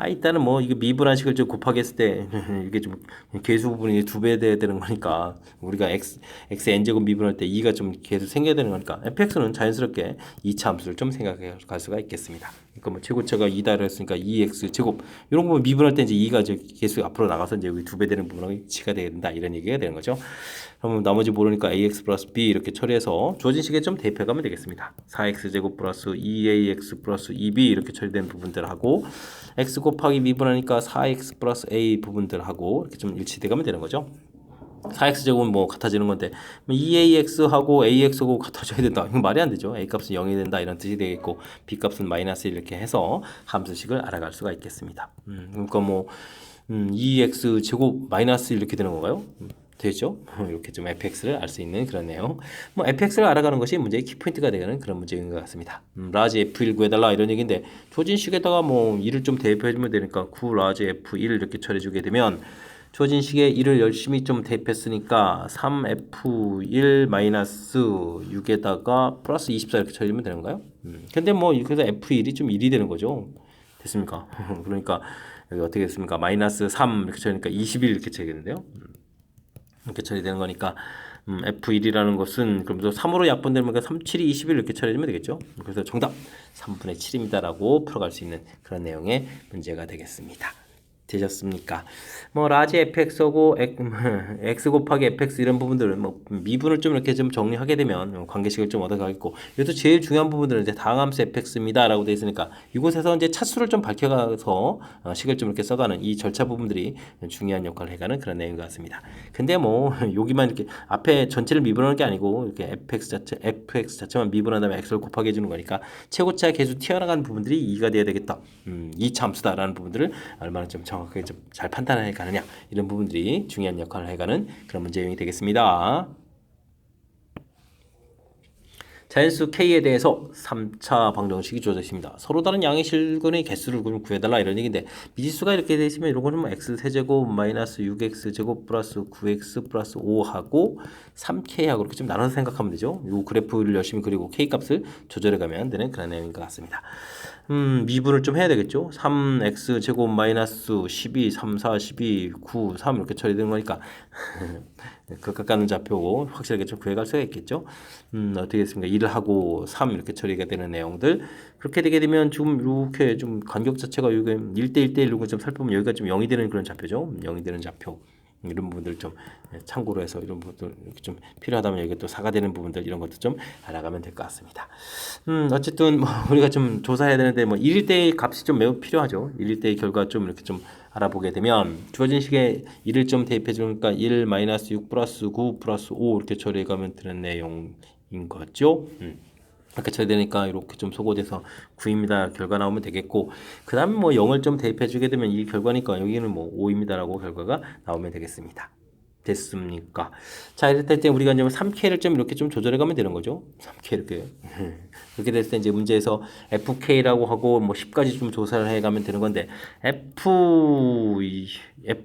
[SPEAKER 1] 일단은 뭐 이게 미분한식을 좀 곱하기 했을 때 이게 좀 계수 부분이 2배 돼야 되는 거니까 우리가 x n제곱 미분할 때 2가 좀 계속 생겨야 되는 거니까 fx는 자연스럽게 2차 함수를 좀 생각해 갈 수가 있겠습니다. 그러니까 뭐 최고차가 2다 했으니까 2x 제곱 이런 거 미분할 때 이제 2가 이제 계속 앞으로 나가서 이제 여기 2배 되는 부분하고 치가 된다 이런 얘기가 되는 거죠. 그러면 나머지 모르니까 ax 플러스 b 이렇게 처리해서 주어진 식에 좀 대입해 가면 되겠습니다. 4x 제곱 플러스 2ax 플러스 2b 이렇게 처리된 부분들하고 x 곱하기 미분하니까 4x 플러스 a 부분들하고 이렇게 좀 일치돼 가면 되는 거죠. 4x 제곱은 뭐 같아지는 건데 2ax하고 ax하고 같아져야 된다. 이건 말이 안 되죠. a 값은 0이 된다 이런 뜻이 되겠고 b 값은 마이너스 이렇게 해서 함수식을 알아갈 수가 있겠습니다. 그러니까 뭐 2x 제곱 마이너스 이렇게 되는 건가요? 되죠? 이렇게 좀 fx를 알 수 있는 그런 내용. 뭐 fx를 알아가는 것이 문제의 키포인트가 되는 그런 문제인 것 같습니다. 라지 f1 구해달라 이런 얘기인데 조진식에다가 뭐 1을 좀 대입해주면 되니까 9 라지 f1 이렇게 처리해주게 되면 조진식에 1을 열심히 좀 대입했으니까 3f1 마이너스 6에다가 플러스 24 이렇게 처리하면 되는 건가요? 근데 뭐 그래서 f1이 좀 1이 되는 거죠. 됐습니까? 그러니까 여기 어떻게 됐습니까? 마이너스 3 이렇게 처리하니까 21 이렇게 처리되는데요. 이렇게 처리되는 거니까 F1이라는 것은 그럼 또 3으로 약분되면 3, 7이 21 이렇게 처리되면 되겠죠. 그래서 정답 3분의 7입니다라고 풀어갈 수 있는 그런 내용의 문제가 되겠습니다. 되셨습니까? 뭐 라지 fx하고 x 곱하기 fx 이런 부분들은 뭐 미분을 좀 이렇게 좀 정리하게 되면 관계식을 좀 얻어가겠고 이것도 제일 중요한 부분들은 이제 다항함수 fx입니다라고 되어 있으니까 이곳에서 이제 차수를 좀 밝혀가서 식을 좀 이렇게 써가는 이 절차 부분들이 중요한 역할을 해가는 그런 내용인 것 같습니다. 근데 뭐 여기만 이렇게 앞에 전체를 미분하는 게 아니고 이렇게 fx 자체만 미분한 다음에 x를 곱하기 해주는 거니까 최고차 계수 튀어나가는 부분들이 2가 돼야 되겠다. 2차 함수다라는 부분들을 얼마나 좀 정확하게 좀 잘 판단해 가느냐 이런 부분들이 중요한 역할을 해가는 그런 문제 유형이 되겠습니다. 자연수 K에 대해서 3차 방정식이 주어져 있습니다. 서로 다른 양의 실근의 개수를 구해달라 이런 얘기인데 미지수가 이렇게 되어 있으면 이런 거는 뭐 x세제곱 마이너스 6x제곱 플러스 9x 플러스 5하고 3k하고 이렇게 좀 나눠서 생각하면 되죠. 이 그래프를 열심히 그리고 K값을 조절해 가면 되는 그런 내용인 것 같습니다. 미분을 좀 해야 되겠죠. 3x 제곱 마이너스 12, 3, 4, 12, 9, 3 이렇게 처리되는 거니까 극각가는 좌표고 확실하게 좀 구해갈 수가 있겠죠. 어떻게 됐습니까? 1을 하고 3 이렇게 처리가 되는 내용들 그렇게 되게 되면 지금 이렇게 좀 간격 자체가 여기 1대 1대 1로 좀 살펴보면 여기가 좀 0이 되는 그런 좌표죠. 0이 되는 좌표. 이런 부분들 좀 참고로 해서 이런 부분들 이렇게 좀 필요하다면 여기 또 4가 되는 부분들 이런 것도 좀 알아가면 될 것 같습니다. 어쨌든 뭐 우리가 좀 조사해야 되는데 뭐 1일대의 값이 좀 매우 필요하죠. 1일대의 결과 좀 이렇게 좀 알아보게 되면 주어진 식에 1을 좀 대입해 주니까 1 마이너스 6 플러스 9 플러스 5 이렇게 처리해 가면 되는 내용인 거죠. 이렇게 처리되니까 이렇게 좀 소거돼서 9입니다 결과 나오면 되겠고 그 다음에 뭐 0을 좀 대입해 주게 되면 이 결과니까 여기는 뭐 5입니다라고 결과가 나오면 되겠습니다. 됐습니까? 자, 이럴 때 우리가 이제 3K를 좀 이렇게 좀 조절해 가면 되는 거죠. 3K 이렇게. 그렇게 됐을 때 이제 문제에서 FK라고 하고 뭐 10까지 좀 조사를 해 가면 되는 건데 F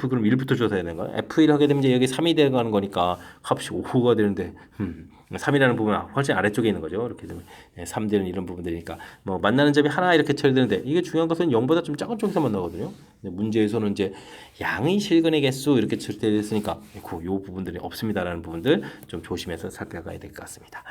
[SPEAKER 1] 그럼 1부터 조사해야 되는 거야? F1 하게 되면 이제 여기 3이 되는 거니까 값이 5가 되는데 3이라는 부분은 훨씬 아래쪽에 있는 거죠. 이렇게 되면 3되는 이런 부분들이니까 뭐 만나는 점이 하나 이렇게 처리되는데 이게 중요한 것은 0보다 좀 작은 쪽에서 만나거든요. 문제에서는 이제 양의 실근의 개수 이렇게 처리되었으니까 이 부분들이 없습니다라는 부분들 좀 조심해서 살펴가야 될 것 같습니다.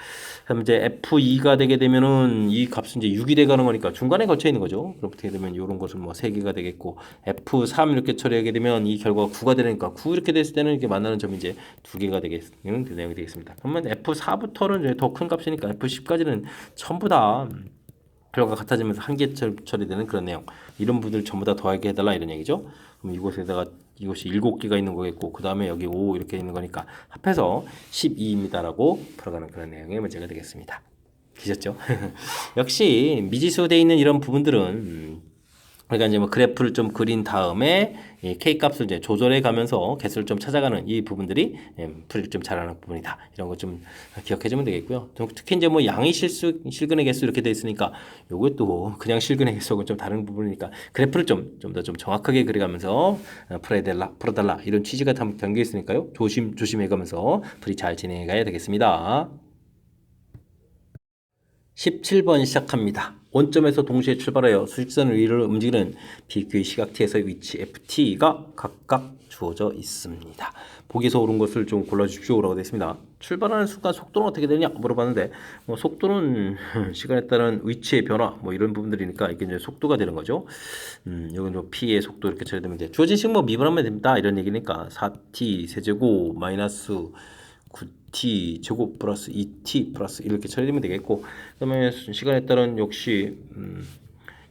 [SPEAKER 1] 그럼 이제 F2가 되게 되면은 이 값은 이제 6이 돼가는 거니까 중간에 걸쳐 있는 거죠. 그렇게 되면 이런 것은 뭐 3개가 되겠고 F3 이렇게 처리하게 되면 이 결과가 9가 되니까 9 이렇게 됐을 때는 이렇게 만나는 점이 이제 2개가 되겠는 그 내용이 되겠습니다. 그러면 F4부터는 이제 더 큰 값이니까 F10까지는 전부 다 결과가 같아지면서 한 개 처리되는 그런 내용 이런 부분들 전부 다 더하게 해달라 이런 얘기죠. 그럼 이곳에다가 이것이 7개가 있는 거겠고 그 다음에 여기 5 이렇게 있는 거니까 합해서 12입니다라고 풀어가는 그런 내용의 문제가 되겠습니다. 되셨죠? 역시 미지수 돼 있는 이런 부분들은 그러니까 이제 뭐 그래프를 좀 그린 다음에 이 K 값을 이제 조절해 가면서 개수를 좀 찾아가는 이 부분들이 풀이를 좀 잘하는 부분이다. 이런 거 좀 기억해 주면 되겠고요. 특히 이제 뭐 양의 실근의 개수 이렇게 돼 있으니까 요것도 그냥 실근의 개수하고 좀 다른 부분이니까 그래프를 좀 더 좀 정확하게 그려가면서 풀어달라 이런 취지가 담겨 있으니까요. 조심해 가면서 풀이 잘 진행해 가야 되겠습니다. 17번 시작합니다. 원점에서 동시에 출발하여 수직선 위를 움직이는 BQ의 시각T에서의 위치 FT가 각각 주어져 있습니다. 보기에서 옳은 것을 좀 골라주십시오 라고 되어 있습니다. 출발하는 순간 속도는 어떻게 되냐 물어봤는데 속도는 시간에 따른 위치의 변화 이런 부분들이니까 이게 이제 속도가 되는 거죠. 이건 좀 P의 속도 이렇게 처리되면 돼. 주어진 식뭐 미분하면 됩니다. 이런 얘기니까 4T 세제곱 마이너스 9t 제곱 플러스 2t 플러스 이렇게 처리되면 되겠고, 그다음에 시간에 따른 역시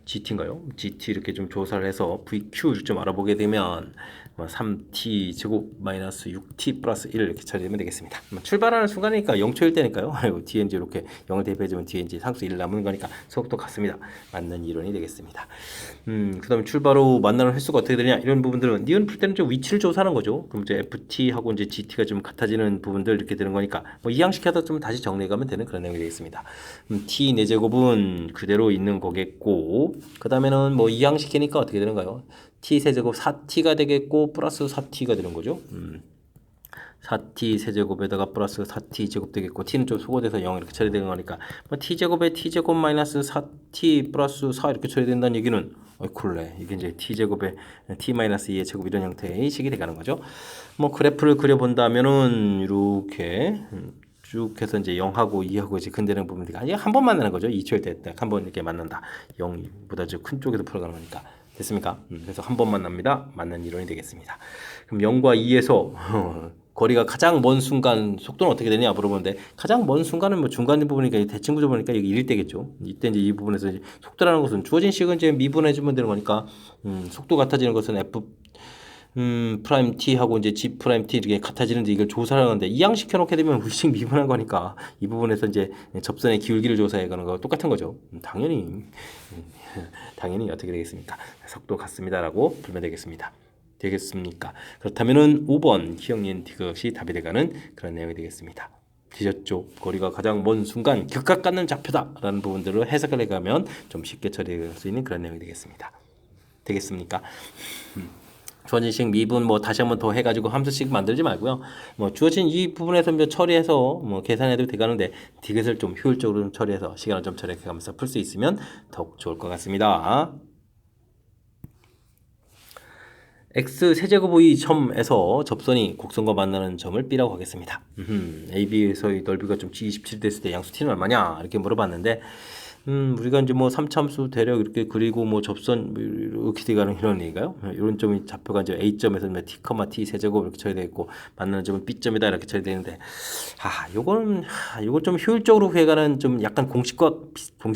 [SPEAKER 1] GT인가요? GT 이렇게 좀 조사를 해서 VQ를 좀 알아보게 되면 3t 제곱 마이너스 6t 플러스 1 이렇게 처리되면 되겠습니다. 출발하는 순간이니까 0초일 때니까요. 뒤에 이제 이렇게 0을 대입해주면 뒤에 이제 상수 1 남은 거니까 속도 같습니다. 맞는 이론이 되겠습니다. 그다음에 출발 후 만나는 횟수가 어떻게 되냐 이런 부분들은 니은 풀 때는 좀 위치를 조사하는 거죠. 그럼 이제 FT하고 이제 GT가 좀 같아지는 부분들 이렇게 되는 거니까 이항시켜서 좀 다시 정리해가면 되는 그런 내용이 되겠습니다. T 4제곱은 그대로 있는 거겠고, 그 다음에는 이항시키니까 어떻게 되는가요? T 세제곱 4T가 되겠고 플러스 4T가 되는 거죠. 4T 세제곱에다가 플러스 4T 제곱 되겠고, T는 좀 소거돼서 0 이렇게 처리되는 거니까 T제곱에 T제곱 마이너스 4T 플러스 4 이렇게 처리된다는 얘기는 쿨래 이게 이제 T제곱에 T 마이너스 2의 제곱 이런 형태의 식이 돼가는 거죠. 그래프를 그려본다면은 이렇게 쭉 해서 이제 0하고 2하고 이제 근대는 부분들이 아니 한 번 만나는 거죠. 2초일 때 딱 한 번 이렇게 만난다. 0보다 좀 큰 쪽에서 풀어가는 거니까. 됐습니까? 그래서 한 번 만납니다. 맞는 이론이 되겠습니다. 그럼 0과 2에서 거리가 가장 먼 순간 속도는 어떻게 되냐 물어보는데, 가장 먼 순간은 중간 부분이니까 대칭 구조 보니까 여기 1일 때겠죠. 이때 이제 이 부분에서 이제 속도라는 것은 주어진 식은 이제 미분해주면 되는 거니까 속도 같아지는 것은 F 프라임 T하고 이제 G 프라임 T 이렇게 같아지는데 이걸 조사를 하는데 이항시켜 놓게 되면 물식 미분한 거니까 이 부분에서 이제 접선의 기울기를 조사해 가는 거 똑같은 거죠. 당연히 어떻게 되겠습니까? 속도 같습니다라고 풀면 되겠습니다. 되겠습니까? 그렇다면은 5번 기억니은 그것이 답이 돼가는 그런 내용이 되겠습니다. 뒤졌죠. 거리가 가장 먼 순간 극각 갖는 좌표다라는 부분들을 해석을 해가면 좀 쉽게 처리할 수 있는 그런 내용이 되겠습니다. 되겠습니까? 주어진 식 미분 다시 한번 더 해가지고 함수식 만들지 말고요. 주어진 이 부분에서 처리해서 계산해도 되가는데 이것을 좀 효율적으로 좀 처리해서 시간을 좀 절약해가면서 풀 수 있으면 더욱 좋을 것 같습니다. x 세제곱의 점에서 접선이 곡선과 만나는 점을 B라고 하겠습니다. AB에서의 넓이가 좀 G27 됐을 때 양수 T는 얼마냐 이렇게 물어봤는데, 우리가 이제 3참수 대략 이렇게 그리고 접선 이렇게 돼가는 이런 얘기가요. 이런 점이 좌표가 이제 A점에서 T, T 세제곱 이렇게 처리되어 있고 만나는 점은 B점이다 이렇게 처리되는데, 이걸 좀 효율적으로 구해가는 좀 약간 공식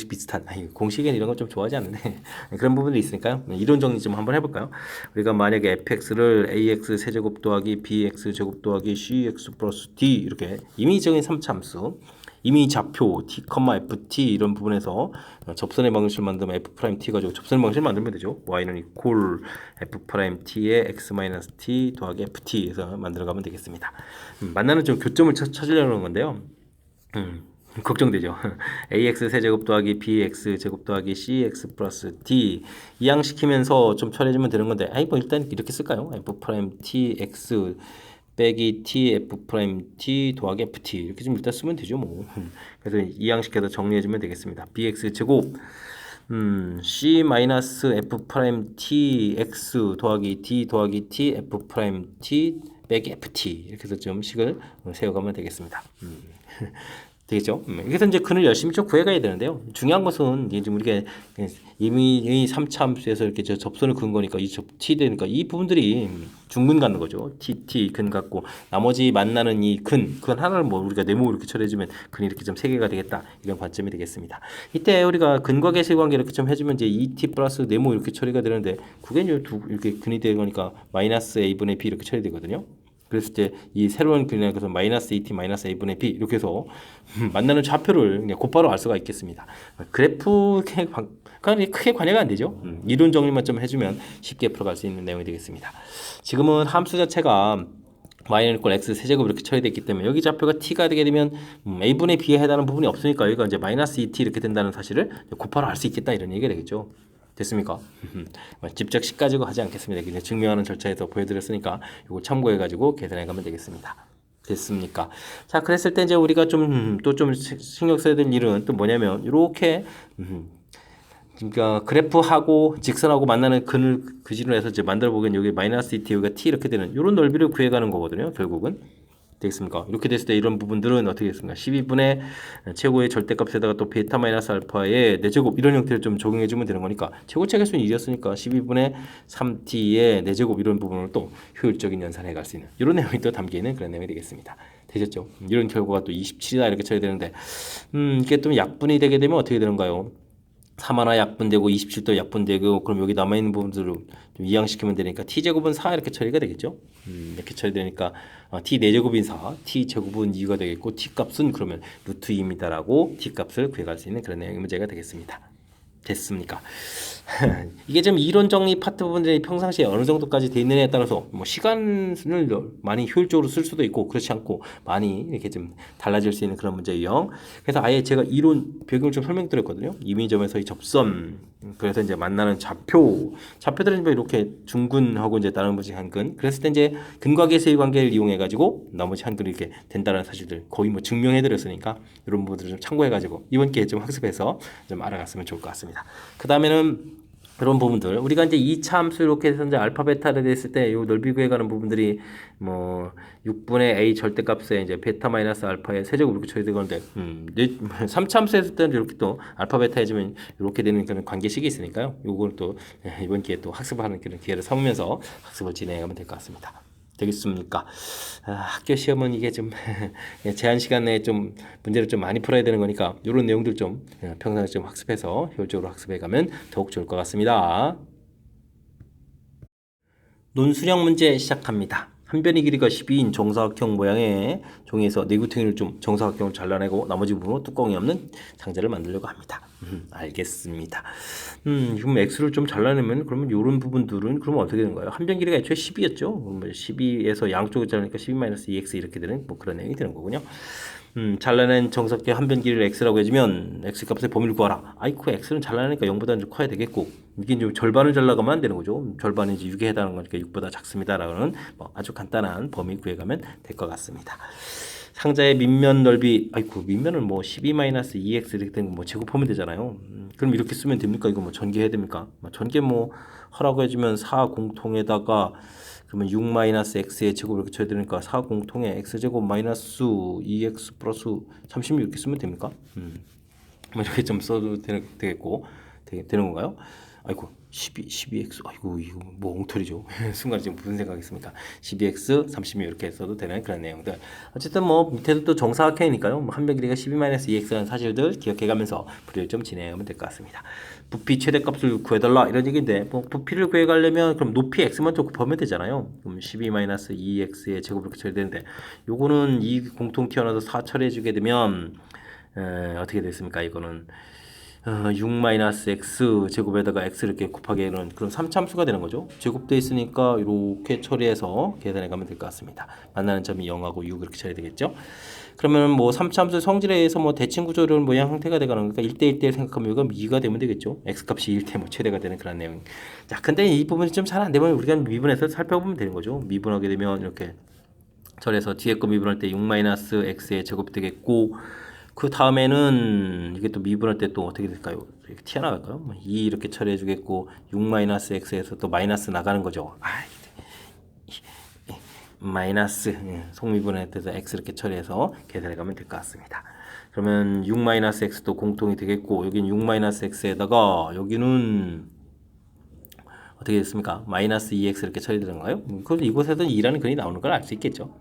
[SPEAKER 1] 비슷한, 공식엔 이런 거 좀 좋아하지 않는데 그런 부분들이 있으니까요. 이론 정리 좀 한번 해볼까요? 우리가 만약에 fx를 ax 세제곱 더하기 bx 제곱 더하기 cx 플러스 d 이렇게 임의적인 3참수 이미 좌표 t, ft 이런 부분에서 접선의 방식을 만들면 f't 가지고 접선의 방식을 만들면 되죠. y는 이퀄 f''t의 x-t 더하기 ft에서 만들어가면 되겠습니다. 만나는 좀 교점을 찾으려는 건데요. 걱정되죠. ax 세제곱 더하기 bx 제곱 더하기 cx 플러스 d 이항시키면서 좀 처리해주면 되는 건데, 일단 이렇게 쓸까요? f''tx 빼기 t f''t 더하기 ft 이렇게 좀 일단 쓰면 되죠. 그래서 이항시켜서 정리해주면 되겠습니다. bx 제곱 c 마이너스 f''t x 더하기 d 더하기 t f''t 빼기 ft 이렇게 해서 좀 식을 세워가면 되겠습니다. 되겠죠? 여기서 이제 근을 열심히 좀 구해가야 되는데요. 중요한 것은 이제 우리가 이미 3차함수에서 이렇게 접선을 그은 거니까 t 되니까 이 부분들이 중근 갖는 거죠. t 근 갖고 나머지 만나는 이 근 하나를 우리가 네모 이렇게 처리해주면 근이 이렇게 좀 3개가 되겠다 이런 관점이 되겠습니다. 이때 우리가 근과 계실 관계 이렇게 좀 해주면 이제 2t 플러스 네모 이렇게 처리가 되는데 그게 이제 이렇게 근이 되는 거니까 마이너스 a분의 b 이렇게 처리되거든요. 그랬을 때 이 새로운 근이라는 것은 마이너스 2t 마이너스 a분의 b 이렇게 해서 만나는 좌표를 그냥 곧바로 알 수가 있겠습니다. 그래프에 크게 관여가 안 되죠. 이론 정리만 좀 해주면 쉽게 풀어갈 수 있는 내용이 되겠습니다. 지금은 함수 자체가 y는 이퀄 x 세제곱 이렇게 처리되어 있기 때문에 여기 좌표가 t가 되게 되면 a분의 b에 해당하는 부분이 없으니까 여기가 이제 마이너스 2t 이렇게 된다는 사실을 곧바로 알 수 있겠다 이런 얘기가 되겠죠. 됐습니까? 직접 식 가지고 하지 않겠습니다. 그냥 증명하는 절차에서 보여드렸으니까 이거 참고해가지고 계산해 가면 되겠습니다. 됐습니까? 자, 그랬을 때 이제 우리가 또 좀 신경 써야 될 일은 또 뭐냐면 이렇게 그러니까 그래프하고 직선하고 만나는 근을 그지로 해서 이제 만들어 보면 여기 마이너스 2t 여기가 t 이렇게 되는 이런 넓이를 구해가는 거거든요. 결국은 되겠습니까? 이렇게 됐을 때 이런 부분들은 어떻게 됐습니까? 12분의 최고의 절대값에다가 또 베타 마이너스 알파의 4제곱 이런 형태를 좀 적용해 주면 되는 거니까 최고 차계수는 1이었으니까 12분의 3t의 4제곱 이런 부분을 또 효율적인 연산해 갈 수 있는 이런 내용이 또 담겨 있는 그런 내용이 되겠습니다. 되셨죠? 이런 결과가 또 27이다 이렇게 쳐야 되는데 이게 또 약분이 되게 되면 어떻게 되는가요? 3 하나 약분되고 27도 약분되고 그럼 여기 남아있는 부분들을 좀 이항시키면 되니까 t제곱은 4 이렇게 처리가 되겠죠. 이렇게 처리되니까 t 4제곱인 4, t제곱은 2가 되겠고 t값은 그러면 루트 2입니다라고 t값을 구해갈 수 있는 그런 내용의 문제가 되겠습니다. 됐습니까? 이게 좀 이론 정리 파트 부분들이 평상시에 어느 정도까지 돼 있느냐에 따라서 뭐 시간을 많이 효율적으로 쓸 수도 있고 그렇지 않고 많이 이렇게 좀 달라질 수 있는 그런 문제예요. 그래서 아예 제가 이론 배경을 좀 설명드렸거든요. 이미점에서의 접선, 그래서 이제 만나는 좌표들은 뭐 이렇게 중근하고 이제 다른 분식 한근. 그랬을 때 이제 근과 계수의 관계를 이용해 가지고 나머지 한근이 이렇게 된다는 사실들 거의 뭐 증명해 드렸으니까 이런 부분들을 좀 참고해 가지고 이번 기회에 좀 학습해서 좀 알아갔으면 좋을 것 같습니다. 그 다음에는 그런 부분들 우리가 이제 2차 함수 이렇게 해서 이제 알파 베타를 됐을 때 요 넓이 구해가는 부분들이 뭐 6분의 a 절대값에 이제 베타 마이너스 알파의 세제곱 이렇게 쳐야 되는데 3차 함수 했을 때는 이렇게 또 알파 베타 해주면 이렇게 되는 그런 관계식이 있으니까요. 요걸 또 이번 기회에 또 학습하는 그런 기회를 삼으면서 학습을 진행하면 될 것 같습니다. 되겠습니까? 학교 시험은 이게 좀 제한 시간 내에 좀 문제를 좀 많이 풀어야 되는 거니까 이런 내용들 좀 평상시에 좀 학습해서 효율적으로 학습해 가면 더욱 좋을 것 같습니다. 논술형 문제 시작합니다. 한 변의 길이가 12인 정사각형 모양의 종이에서 내구탱이를 좀 정사각형을 잘라내고 나머지 부분은 뚜껑이 없는 상자를 만들려고 합니다. 알겠습니다. 그럼 x를 좀 잘라내면 그러면 이런 부분들은 그러면 어떻게 되는 거예요? 한 변 길이가 애초에 10이었죠. 12에서 양쪽을 잘라내니까 12-2x 이렇게 되는 뭐 그런 내용이 되는 거군요. 잘라낸 정사각형 한 변 길이를 x라고 해주면 x 값의 범위를 구하라. 아이쿠 x는 잘라내니까 0보다는 좀 커야 되겠고 이게 이제 절반을 잘라가면 안 되는 거죠. 절반이 이제 6에 해당하는 거니까 6보다 작습니다라는 뭐 아주 간단한 범위 구해가면 될 것 같습니다. 상자의 밑면 넓이 아이쿠 밑면을 뭐 12-2x 이렇게 된 거 뭐 제곱하면 되잖아요. 그럼 이렇게 쓰면 됩니까? 이거 뭐 전개해야 됩니까? 전개 뭐 하라고 해주면 4 공통에다가 그러면 6-x의 제곱 이렇게 쳐야 되니까 4 공통에 x제곱 마이너스 2x 플러스 36 이렇게 쓰면 됩니까? 뭐 이렇게 좀 써도 되겠고 되는 건가요? 아이고 12x 아이고 이거 뭐 엉터리죠. 순간 지금 무슨 생각했습니까? 12x 36 이렇게 써도 되는 그런 내용들. 어쨌든 뭐 밑에도 또 정사각형이니까요. 뭐 한 변 길이가 12-2x라는 사실들 기억해가면서 풀이를 좀 진행하면 될 것 같습니다. 부피 최대값을 구해달라 이런 얘기인데 뭐 부피를 구해가려면 그럼 높이 x만 좀 곱하면 되잖아요. 그럼 12-2x의 제곱 이렇게 처리되야 되는데 요거는 이 공통 튀어나와서 4 처리해주게 되면 어떻게 됐습니까? 이거는 6-x 제곱에다가 x 이렇게 곱하기 하는 그런 3참수가 되는 거죠. 제곱되어 있으니까 이렇게 처리해서 계산해 가면 될 것 같습니다. 만나는 점이 0하고 6 이렇게 처리되겠죠. 그러면 뭐 3참수 성질에 의해서 뭐 대칭 구조를 모양 형태가 되거나 그러니까 1대1대1 생각하면 이거 2가 되면 되겠죠. x값이 1대 뭐 최대가 되는 그런 내용. 자, 근데 이 부분이 좀 잘 안 되면 우리가 미분해서 살펴보면 되는 거죠. 미분하게 되면 이렇게 처리해서 뒤에 거 미분할 때 6-x의 제곱이 되겠고 그 다음에는 이게 또 미분할 때 또 어떻게 될까요? 이렇게 튀어나갈까요? 2 이렇게 처리해 주겠고 6-x에서 또 마이너스 나가는 거죠. 마이너스 속미분에 대해서 x 이렇게 처리해서 계산해 가면 될 것 같습니다. 그러면 6-x도 공통이 되겠고 여기는 6-x에다가 여기는 어떻게 됐습니까? 마이너스 2x 이렇게 처리되는가요? 그럼 이곳에서 2라는 근이 나오는 걸 알 수 있겠죠.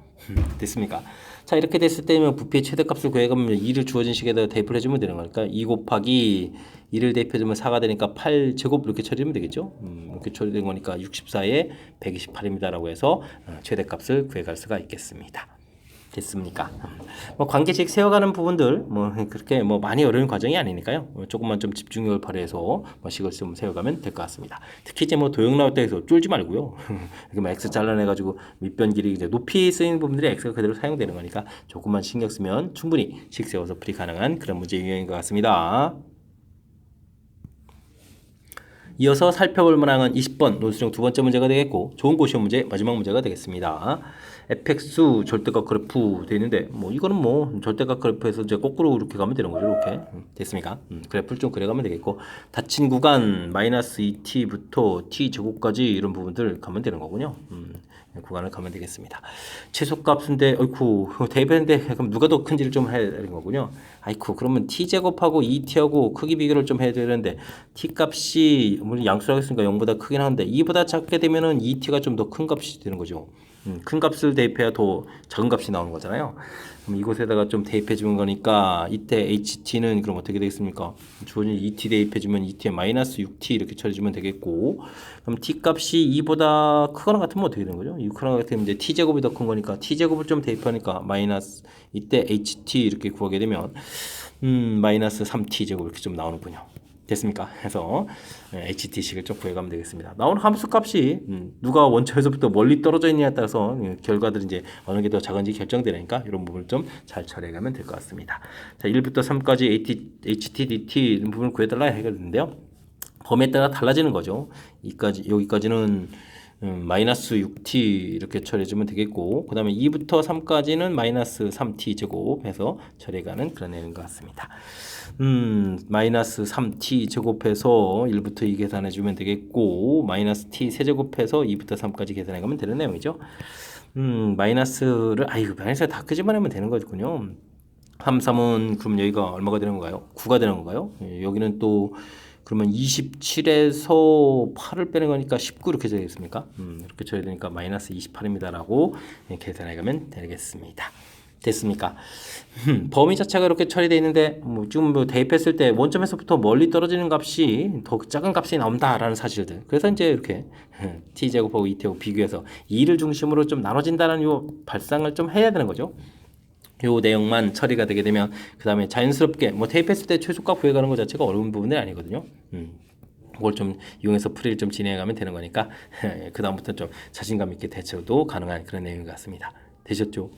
[SPEAKER 1] 됐습니까? 자, 이렇게 됐을 때면 부피의 최대값을 구해가면 2를 주어진 식에다가 대입을 해주면 되는 거니까 2 곱하기 2를 대입해주면 4가 되니까 8제곱 이렇게 처리하면 되겠죠. 이렇게 처리된 거니까 64에 128입니다 라고 해서 최대값을 구해갈 수가 있겠습니다. 됐습니까? 뭐 관계식 세워가는 부분들 뭐 그렇게 뭐 많이 어려운 과정이 아니니까요. 조금만 좀 집중력을 발휘해서 뭐 식을 좀 세워가면 될 것 같습니다. 특히 이제 뭐 도형 나올 때에서 쫄지 말고요. 이렇게 뭐 x 잘라내가지고 밑변 길이 이제 높이 쓰이는 부분들이 x가 그대로 사용되는 거니까 조금만 신경 쓰면 충분히 식 세워서 풀이 가능한 그런 문제 유형인 것 같습니다. 이어서 살펴볼 문항은 20번 논술형 두 번째 문제가 되겠고 좋은 고시원 문제 마지막 문제가 되겠습니다. fx 절대값 그래프 되어 있는데 뭐 이거는 뭐 절대값 그래프에서 이제 거꾸로 이렇게 가면 되는 거죠. 이렇게 됐습니까? 그래프를 좀 그려가면 되겠고 닫힌 구간 마이너스 2t부터 t 제곱까지 이런 부분들 가면 되는 거군요. 구간을 가면 되겠습니다. 최소값인데 어이쿠 대입했는데 그럼 누가 더 큰지를 좀 해야 되는 거군요. 아이쿠 그러면 t제곱하고 2t하고 크기 비교를 좀 해야 되는데 t값이 물론 양수라고 했으니까 0보다 크긴 한데 2보다 작게 되면은 2t가 좀 더 큰 값이 되는 거죠. 큰 값을 대입해야 더 작은 값이 나오는 거잖아요. 그럼 이곳에다가 좀 대입해 주는 거니까 이때 ht는 그럼 어떻게 되겠습니까? 주어진 2t 대입해 주면 2t에 마이너스 6t 이렇게 처리해주면 되겠고 그럼 t 값이 2보다 크거나 같으면 어떻게 되는 거죠? 6거나 같으면 이제 t제곱이 더 큰 거니까 t제곱을 좀 대입하니까 마이너스 이때 ht 이렇게 구하게 되면 마이너스 3t제곱 이렇게 좀 나오는군요. 됐습니까? 해서 HT식을 좀 구해가면 되겠습니다. 나오는 함수 값이 누가 원초에서부터 멀리 떨어져 있느냐에 따라서 결과들이 이제 어느 게 더 작은지 결정되니까 이런 부분을 좀 잘 처리해가면 될 것 같습니다. 자, 1부터 3까지 HT, DT 이런 부분을 구해달라 해결했는데요. 범위에 따라 달라지는 거죠. 여기까지는 마이너스 6t 이렇게 처리해주면 되겠고 그 다음에 2부터 3까지는 마이너스 3t 제곱해서 처리해가는 그런 내용인 것 같습니다. 마이너스 3t 제곱해서 1부터 2 계산해주면 되겠고 마이너스 t 세제곱해서 2부터 3까지 계산해가면 되는 내용이죠. 마이너스를 마이너스를 다 끄집어내면 되는 거군요. 3, 3은 그럼 여기가 얼마가 되는 건가요? 9가 되는 건가요? 여기는 또 그러면 27에서 8을 빼는 거니까 19 이렇게 되겠습니까? 이렇게 줘야 되니까 마이너스 28입니다라고 계산해가면 되겠습니다. 됐습니까? 범위 자체가 이렇게 처리되어 있는데 지금 대입했을 때 원점에서부터 멀리 떨어지는 값이 더 작은 값이 나온다라는 사실들. 그래서 이제 이렇게 t제곱하고 2t하고 비교해서 2를 중심으로 좀 나눠진다는 요 발상을 좀 해야 되는 거죠. 요 내용만 처리가 되게 되면 그 다음에 자연스럽게 대입했을 때 최소값 구해가는 것 자체가 어려운 부분이 아니거든요. 그걸 좀 이용해서 풀이를 좀 진행해가면 되는 거니까 그 다음부터 좀 자신감 있게 대처도 가능한 그런 내용인 것 같습니다. 되셨죠?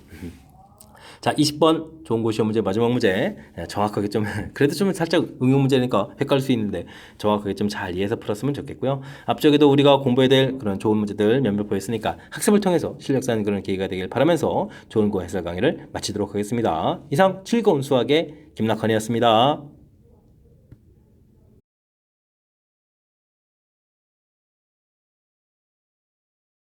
[SPEAKER 1] 자, 20번 좋은 고시원 문제 마지막 문제 정확하게 좀 그래도 좀 살짝 응용 문제니까 헷갈릴 수 있는데 정확하게 좀 잘 이해해서 풀었으면 좋겠고요. 앞쪽에도 우리가 공부해야 될 그런 좋은 문제들 몇몇 보였으니까 학습을 통해서 실력 쌓는 그런 기회가 되길 바라면서 좋은 고 해설 강의를 마치도록 하겠습니다. 이상 즐거운 수학의 김낙헌이었습니다.